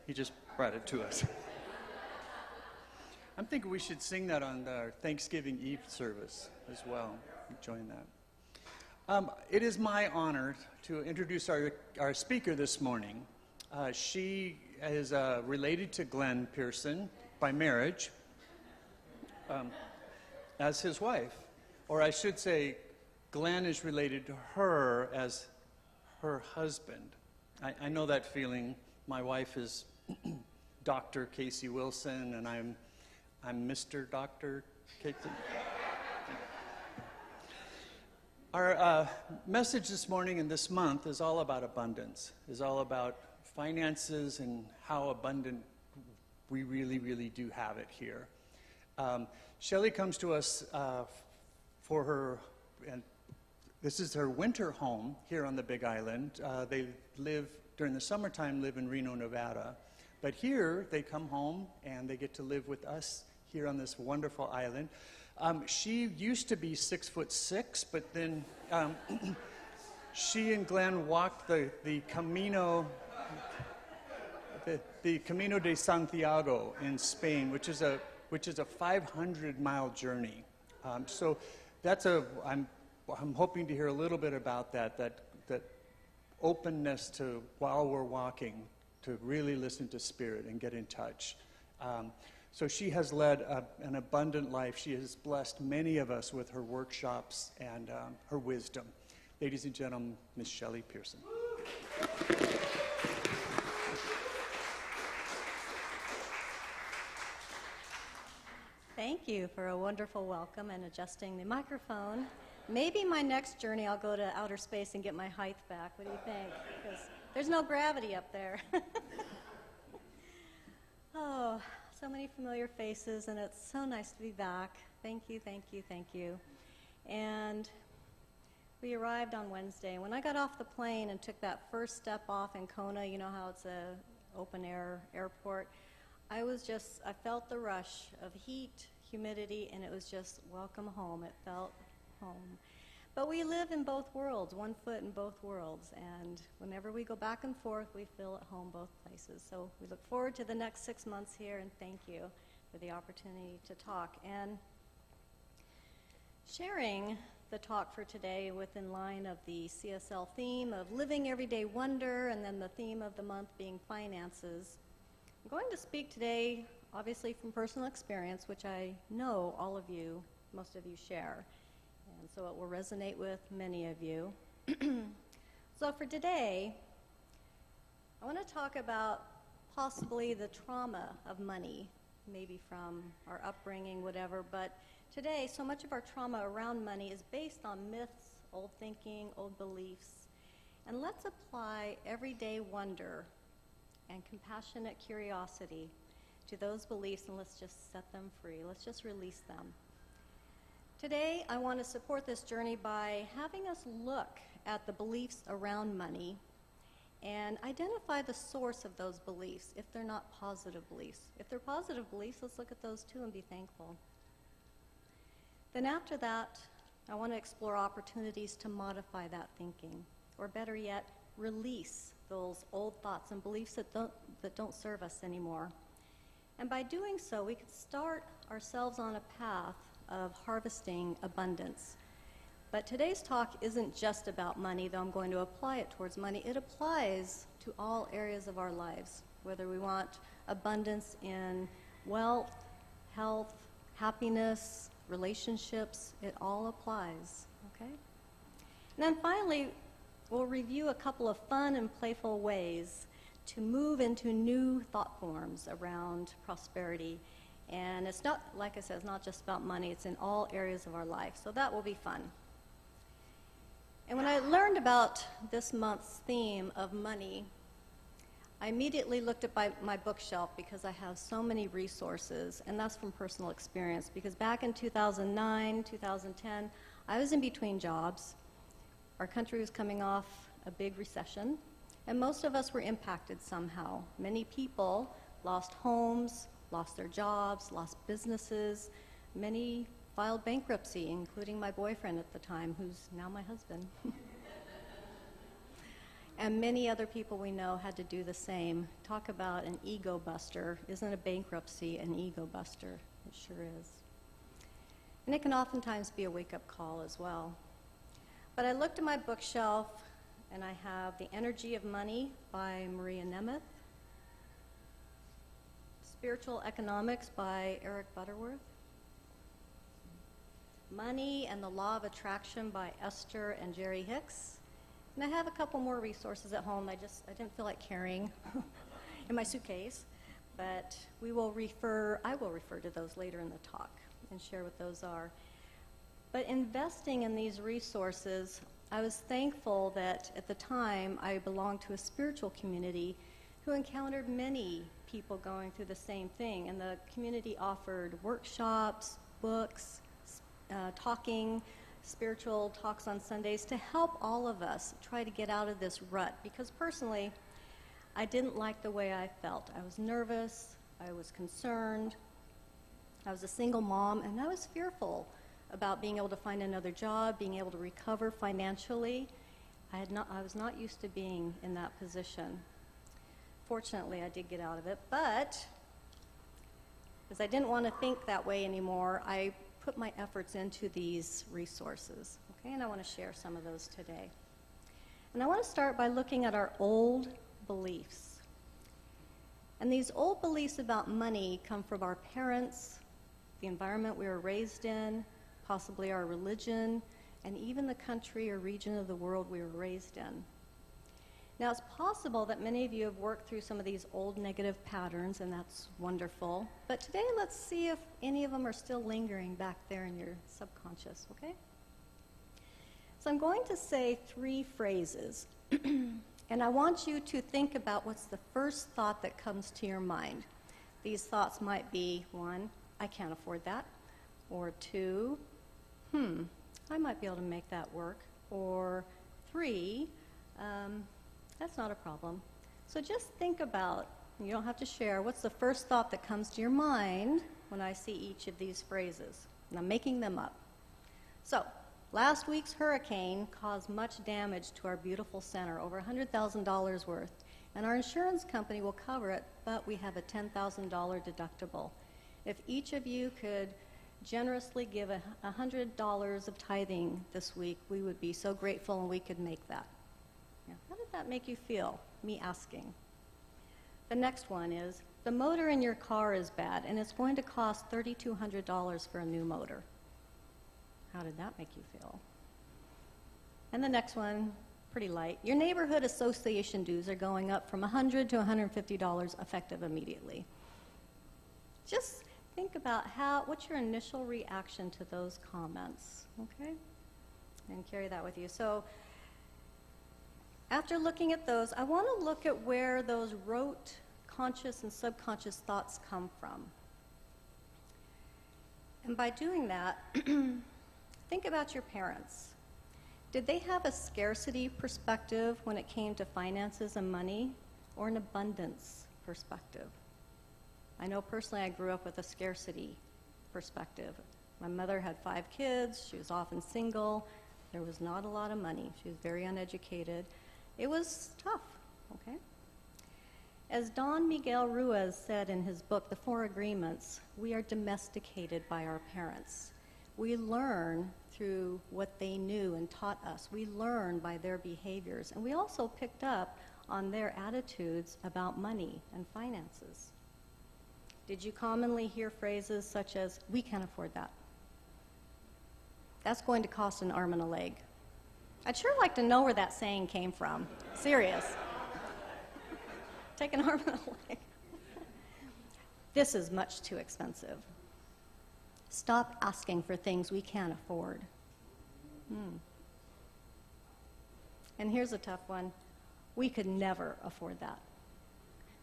He just brought it to us. I'm thinking we should sing that on our Thanksgiving Eve service as well. Join that. It is my honor to introduce our speaker this morning. She is related to Glenn Pierson by marriage as his wife. Or I should say, Glenn is related to her as her husband. I know that feeling. My wife is Dr. Casey Wilson, and I'm Mr. Dr. Casey. Our message this morning and this month is all about abundance, is all about finances and how abundant we really, really do have it here. Shelley comes to us for her, and this is her winter home here on the Big Island. They live, during the summertime, live in Reno, Nevada. But here, they come home and they get to live with us here on this wonderful island. She used to be 6'6", but then she and Glenn walked the Camino de Santiago in Spain, which is a 500-mile journey. So that's I'm hoping to hear a little bit about that openness to, while we're walking, to really listen to Spirit and get in touch. So she has led an abundant life. She has blessed many of us with her workshops and her wisdom. Ladies and gentlemen, Miss Shelley Pierson. Thank you for a wonderful welcome and adjusting the microphone. Maybe my next journey I'll go to outer space and get my height back. What do you think? Because there's no gravity up there. Oh, so many familiar faces, and it's so nice to be back. Thank you, thank you, thank you. And we arrived on Wednesday. When I got off the plane and took that first step off in Kona, you know how it's a open air airport, I felt the rush of heat, humidity, and it was just welcome home. It felt home. But we live in both worlds, one foot in both worlds, and whenever we go back and forth, we feel at home both places. So we look forward to the next 6 months here, and thank you for the opportunity to talk. And sharing the talk for today within line of the CSL theme of living everyday wonder, and then the theme of the month being finances. I'm going to speak today, obviously from personal experience, which I know all of you, most of you share. And so it will resonate with many of you. So for today, I want to talk about possibly the trauma of money, maybe from our upbringing, whatever. But today, so much of our trauma around money is based on myths, old thinking, old beliefs. And let's apply everyday wonder and compassionate curiosity to those beliefs, and let's just set them free. Let's just release them. Today, I want to support this journey by having us look at the beliefs around money and identify the source of those beliefs if they're not positive beliefs. If they're positive beliefs, let's look at those too and be thankful. Then after that, I want to explore opportunities to modify that thinking, or better yet, release those old thoughts and beliefs that don't serve us anymore. And by doing so, we can start ourselves on a path of harvesting abundance. But today's talk isn't just about money, though I'm going to apply it towards money. It applies to all areas of our lives, whether we want abundance in wealth, health, happiness, relationships, it all applies, okay? And then finally, we'll review a couple of fun and playful ways to move into new thought forms around prosperity. And it's not, like I said, it's not just about money, it's in all areas of our life. So that will be fun. And when I learned about this month's theme of money, I immediately looked at my bookshelf because I have so many resources, and that's from personal experience. Because back in 2009, 2010, I was in between jobs. Our country was coming off a big recession, and most of us were impacted somehow. Many people lost homes, lost their jobs, lost businesses. Many filed bankruptcy, including my boyfriend at the time, who's now my husband. And many other people we know had to do the same. Talk about an ego buster. Isn't a bankruptcy an ego buster? It sure is. And it can oftentimes be a wake-up call as well. But I looked at my bookshelf, and I have The Energy of Money by Maria Nemeth, Spiritual Economics by Eric Butterworth, Money and the Law of Attraction by Esther and Jerry Hicks. And I have a couple more resources at home I didn't feel like carrying in my suitcase, but I will refer to those later in the talk and share what those are. But investing in these resources, I was thankful that at the time I belonged to a spiritual community who encountered many people going through the same thing, and the community offered workshops, books, spiritual talks on Sundays to help all of us try to get out of this rut, because personally, I didn't like the way I felt. I was nervous, I was concerned, I was a single mom, and I was fearful about being able to find another job, being able to recover financially. I was not used to being in that position. Fortunately, I did get out of it, but as I didn't want to think that way anymore, I put my efforts into these resources, okay? And I want to share some of those today. And I want to start by looking at our old beliefs. And these old beliefs about money come from our parents, the environment we were raised in, possibly our religion, and even the country or region of the world we were raised in. Now, it's possible that many of you have worked through some of these old negative patterns, and that's wonderful. But today, let's see if any of them are still lingering back there in your subconscious, okay? So I'm going to say 3 phrases, and I want you to think about what's the first thought that comes to your mind. These thoughts might be, 1, I can't afford that, or 2, I might be able to make that work, or 3, that's not a problem. So just think about, you don't have to share, what's the first thought that comes to your mind when I see each of these phrases? And I'm making them up. So, last week's hurricane caused much damage to our beautiful center, over $100,000 worth. And our insurance company will cover it, but we have a $10,000 deductible. If each of you could generously give $100 of tithing this week, we would be so grateful and we could make that. How did that make you feel, me asking? The next one is, the motor in your car is bad, and it's going to cost $3,200 for a new motor. How did that make you feel? And the next one, pretty light. Your neighborhood association dues are going up from $100 to $150 effective immediately. Just think about what's your initial reaction to those comments, okay? And carry that with you. So, after looking at those, I want to look at where those rote, conscious and subconscious thoughts come from. And by doing that, think about your parents. Did they have a scarcity perspective when it came to finances and money, or an abundance perspective? I know personally I grew up with a scarcity perspective. My mother had 5 kids, she was often single, there was not a lot of money, she was very uneducated. It was tough, okay? As Don Miguel Ruiz said in his book, The 4 Agreements, we are domesticated by our parents. We learn through what they knew and taught us. We learn by their behaviors. And we also picked up on their attitudes about money and finances. Did you commonly hear phrases such as, we can't afford that? That's going to cost an arm and a leg. I'd sure like to know where that saying came from. Serious. Take an arm and a leg. This is much too expensive. Stop asking for things we can't afford. And here's a tough one. We could never afford that.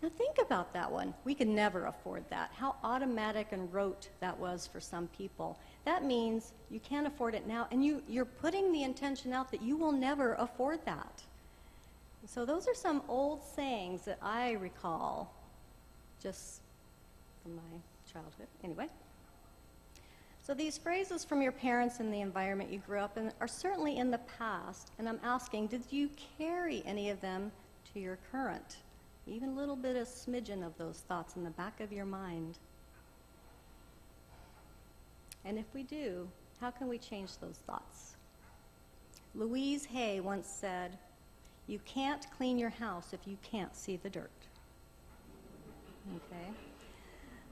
Now think about that one. We could never afford that. How automatic and rote that was for some people. That means you can't afford it now, and you're putting the intention out that you will never afford that. So those are some old sayings that I recall just from my childhood. Anyway, So these phrases from your parents and the environment you grew up in are certainly in the past, and I'm asking, did you carry any of them to your current? Even a little bit of smidgen of those thoughts in the back of your mind. And if we do, how can we change those thoughts? Louise Hay once said, "You can't clean your house if you can't see the dirt." Okay?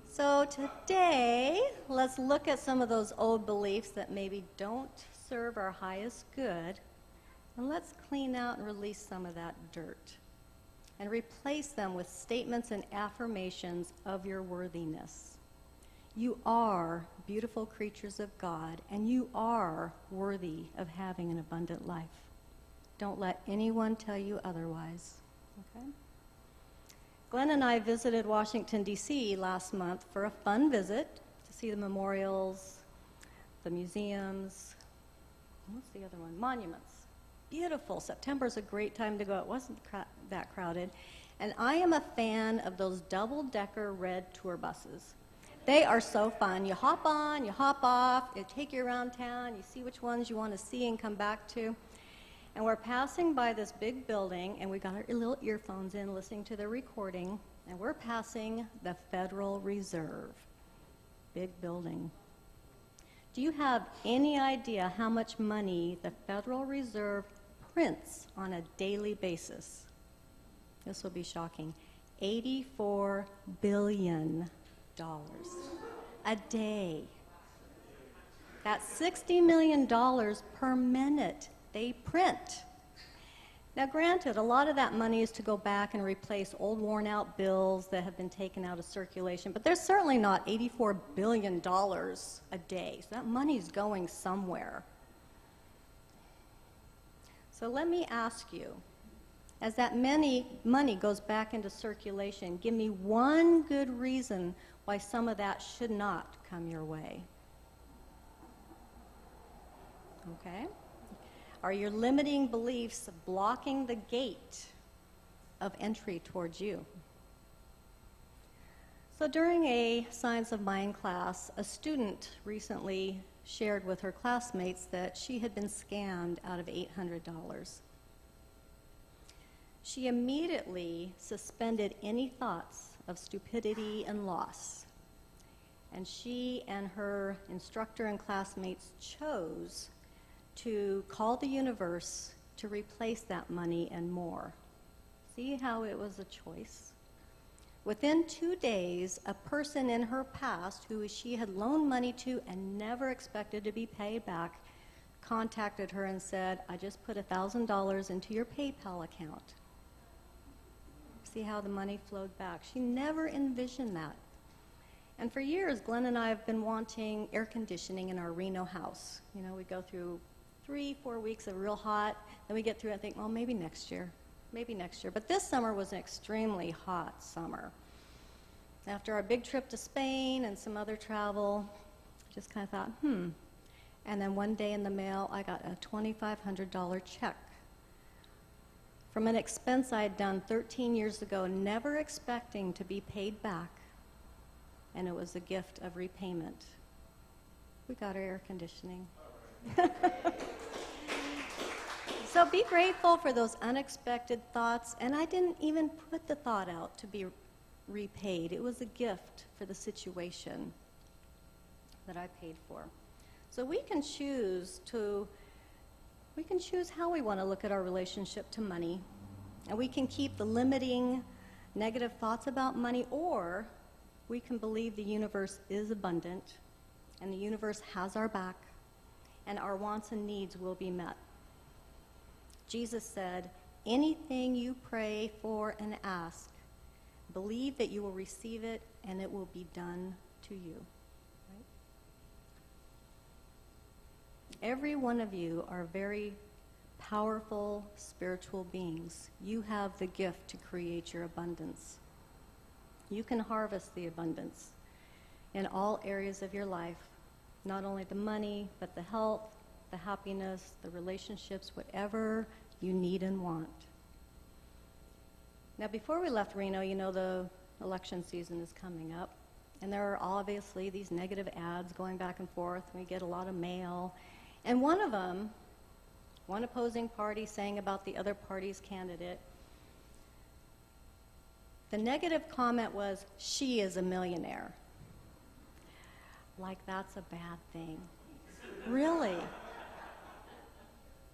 So today, let's look at some of those old beliefs that maybe don't serve our highest good, and let's clean out and release some of that dirt and replace them with statements and affirmations of your worthiness. You are beautiful creatures of God, and you are worthy of having an abundant life. Don't let anyone tell you otherwise. Okay? Glenn and I visited Washington, D.C. last month for a fun visit to see the memorials, the museums, what's the other one? Monuments. Beautiful. September's a great time to go. It wasn't that crowded. And I am a fan of those double-decker red tour buses. They are so fun. You hop on, you hop off, they take you around town, you see which ones you want to see and come back to. And we're passing by this big building, and we got our little earphones in listening to the recording, and we're passing the Federal Reserve. Big building. Do you have any idea how much money the Federal Reserve prints on a daily basis? This will be shocking. $84 billion a day. That's $60 million per minute they print. Now granted, a lot of that money is to go back and replace old worn out bills that have been taken out of circulation, but there's certainly not $84 billion a day. So that money's going somewhere. So let me ask you, as that money goes back into circulation, give me one good reason why some of that should not come your way. Okay? Are your limiting beliefs blocking the gate of entry towards you? So during a Science of Mind class, a student recently shared with her classmates that she had been scammed out of $800. She immediately suspended any thoughts of stupidity and loss. And she and her instructor and classmates chose to call the universe to replace that money and more. See how it was a choice? Within 2 days, a person in her past who she had loaned money to and never expected to be paid back contacted her and said, "I just put $1,000 into your PayPal account." See how the money flowed back. She never envisioned that. And for years, Glenn and I have been wanting air conditioning in our Reno house. You know, we go through 3-4 weeks of real hot, then we get through and think, well, maybe next year. Maybe next year. But this summer was an extremely hot summer. After our big trip to Spain and some other travel, I just kind of thought, And then one day in the mail, I got a $2,500 check from an expense I had done 13 years ago, never expecting to be paid back. And it was a gift of repayment. We got our air conditioning. So be grateful for those unexpected thoughts. And I didn't even put the thought out to be repaid. It was a gift for the situation that I paid for. So we can choose how we want to look at our relationship to money. And we can keep the limiting negative thoughts about money, or we can believe the universe is abundant and the universe has our back and our wants and needs will be met. Jesus said, anything you pray for and ask, believe that you will receive it and it will be done to you. Right? Every one of you are very powerful spiritual beings. You have the gift to create your abundance. You can harvest the abundance in all areas of your life, not only the money, but the health, the happiness, the relationships, whatever you need and want. Now, before we left Reno, you know the election season is coming up. And there are obviously these negative ads going back and forth. We get a lot of mail. And one of them, one opposing party saying about the other party's candidate, the negative comment was, "She is a millionaire." Like that's a bad thing. Really?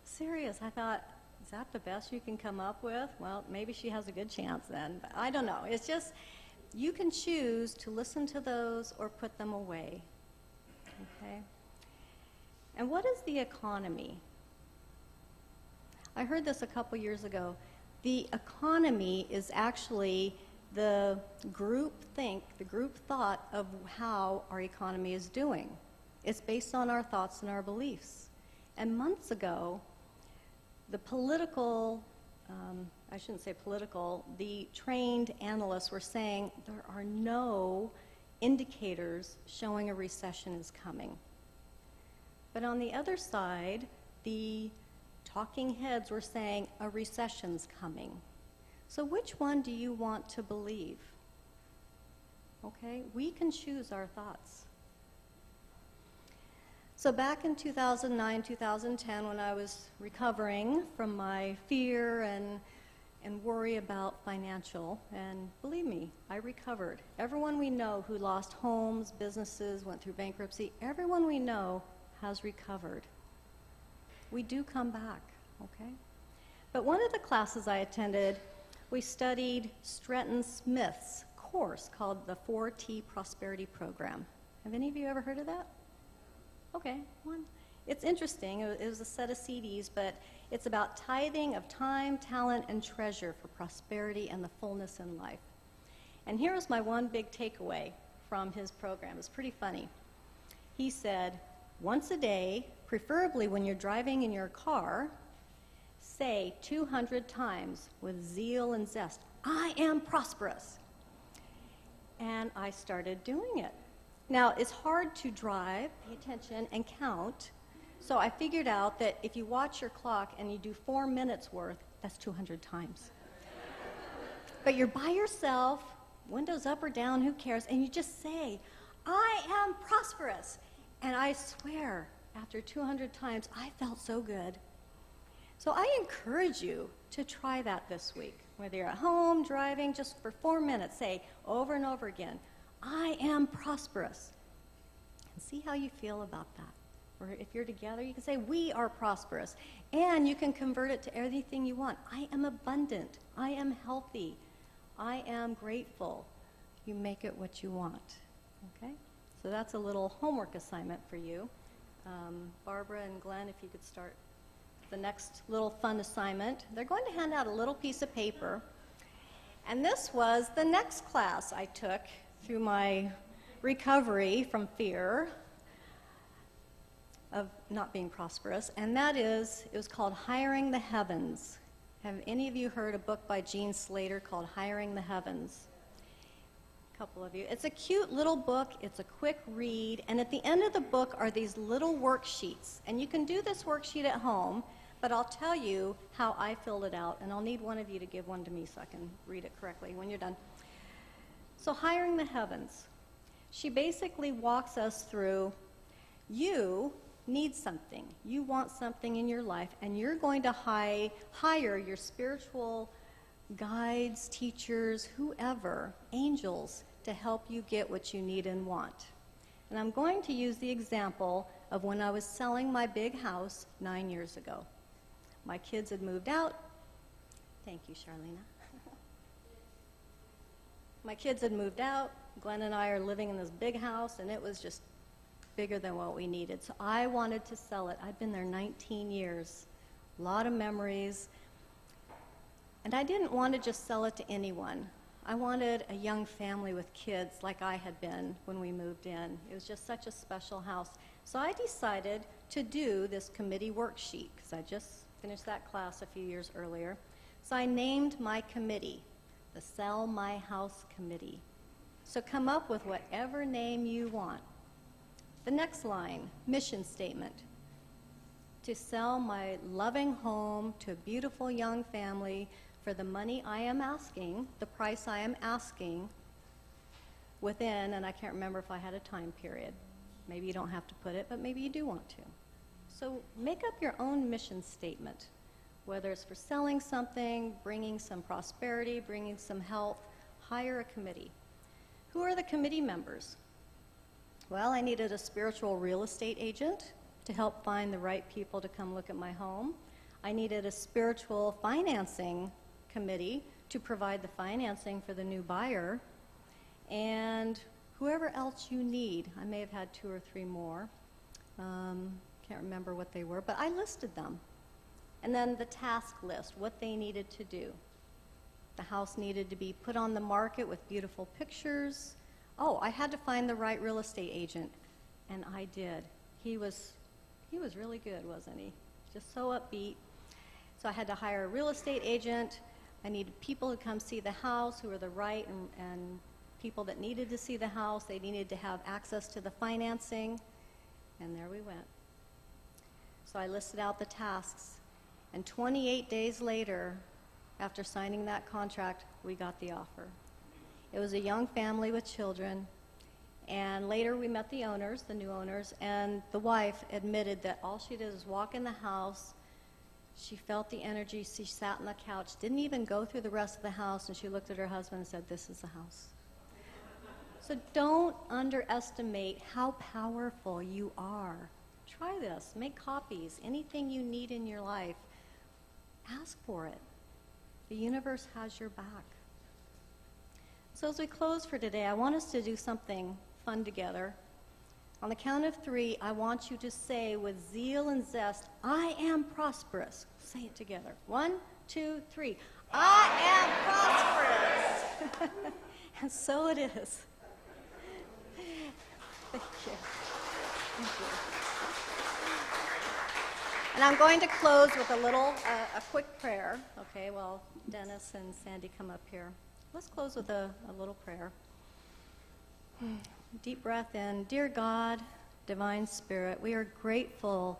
Serious. I thought, is that the best you can come up with? Well, maybe she has a good chance then. But I don't know. It's just, you can choose to listen to those or put them away. Okay? And what is the economy? I heard this a couple years ago. The economy is actually the group thought of how our economy is doing. It's based on our thoughts and our beliefs. And months ago, the political, I shouldn't say political, the trained analysts were saying there are no indicators showing a recession is coming. But on the other side, the talking heads were saying a recession's coming. So which one do you want to believe? Okay, we can choose our thoughts. So back in 2009, 2010, when I was recovering from my fear and worry about financial, and believe me, I recovered. Everyone we know who lost homes, businesses, went through bankruptcy, everyone we know has recovered. We do come back, okay? But one of the classes I attended, we studied Stretton Smith's course called the 4T Prosperity Program. Have any of you ever heard of that? Okay, one. It's interesting. It was a set of CDs, but it's about tithing of time, talent, and treasure for prosperity and the fullness in life. And here's my one big takeaway from his program. It's pretty funny. He said, once a day, preferably when you're driving in your car, say 200 times with zeal and zest, "I am prosperous." And I started doing it. Now, it's hard to drive, pay attention, and count. So I figured out that if you watch your clock and you do 4 minutes worth, that's 200 times. But you're by yourself, windows up or down, who cares, and you just say, "I am prosperous." And I swear, after 200 times, I felt so good. So I encourage you to try that this week. Whether you're at home, driving, just for 4 minutes, say over and over again, "I am prosperous." And see how you feel about that. Or if you're together, you can say, "We are prosperous." And you can convert it to anything you want. I am abundant. I am healthy. I am grateful. You make it what you want. Okay? So that's a little homework assignment for you. Barbara and Glenn, if you could start the next little fun assignment. They're going to hand out a little piece of paper. And this was the next class I took through my recovery from fear of not being prosperous, and that is, it was called Hiring the Heavens. Have any of you heard a book by Gene Slater called Hiring the Heavens? A couple of you. It's a cute little book. It's a quick read, and at the end of the book are these little worksheets, and you can do this worksheet at home, but I'll tell you how I filled it out, and I'll need one of you to give one to me so I can read it correctly when you're done. So Hiring the Heavens. She basically walks us through, you need something. You want something in your life, and you're going to hire your spiritual guides, teachers, whoever, angels, to help you get what you need and want. And I'm going to use the example of when I was selling my big house 9 years ago. My kids had moved out. Thank you, Charlena. My kids had moved out. Glenn and I are living in this big house, and it was just bigger than what we needed. So I wanted to sell it. I'd been there 19 years, a lot of memories. And I didn't want to just sell it to anyone. I wanted a young family with kids like I had been when we moved in. It was just such a special house. So I decided to do this committee worksheet, because I just finished that class a few years earlier. So I named my committee the Sell My House Committee. So come up with whatever name you want. The next line, mission statement. To sell my loving home to a beautiful young family for the money I am asking, the price I am asking, within, and I can't remember if I had a time period. Maybe you don't have to put it, but maybe you do want to. So make up your own mission statement, whether it's for selling something, bringing some prosperity, bringing some health. Hire a committee. Who are the committee members? Well, I needed a spiritual real estate agent to help find the right people to come look at my home. I needed a spiritual financing committee to provide the financing for the new buyer. And whoever else you need. I may have had 2 or 3 more. Can't remember what they were, but I listed them. And then the task list, what they needed to do. The house needed to be put on the market with beautiful pictures. Oh, I had to find the right real estate agent, and I did. He was really good, wasn't he? Just so upbeat. So I had to hire a real estate agent. I needed people to come see the house who were the right and people that needed to see the house. They needed to have access to the financing, and there we went. So I listed out the tasks, and 28 days later, after signing that contract, we got the offer. It was a young family with children, and later we met the owners, the new owners, and the wife admitted that all she did was walk in the house. She felt the energy. She sat on the couch, didn't even go through the rest of the house, and she looked at her husband and said, "This is the house." So don't underestimate how powerful you are. Try this. Make copies. Anything you need in your life, ask for it. The universe has your back. So as we close for today, I want us to do something fun together. On the count of 3, I want you to say with zeal and zest, "I am prosperous." Say it together. 1, 2, 3. I am prosperous. And so it is. Thank you. Thank you. And I'm going to close with a quick prayer. Okay, well, Dennis and Sandy come up here. Let's close with a little prayer. Deep breath in. Dear God, Divine Spirit, we are grateful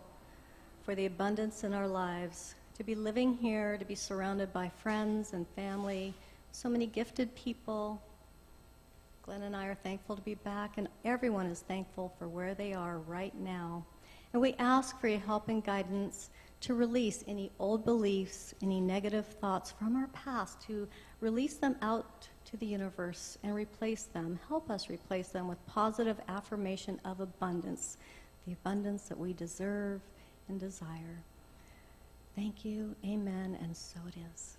for the abundance in our lives, to be living here, to be surrounded by friends and family, so many gifted people. Glenn and I are thankful to be back, and everyone is thankful for where they are right now. And we ask for your help and guidance to release any old beliefs, any negative thoughts from our past, to release them out to the universe and replace them. Help us replace them with positive affirmation of abundance, the abundance that we deserve and desire. Thank you, amen, and so it is.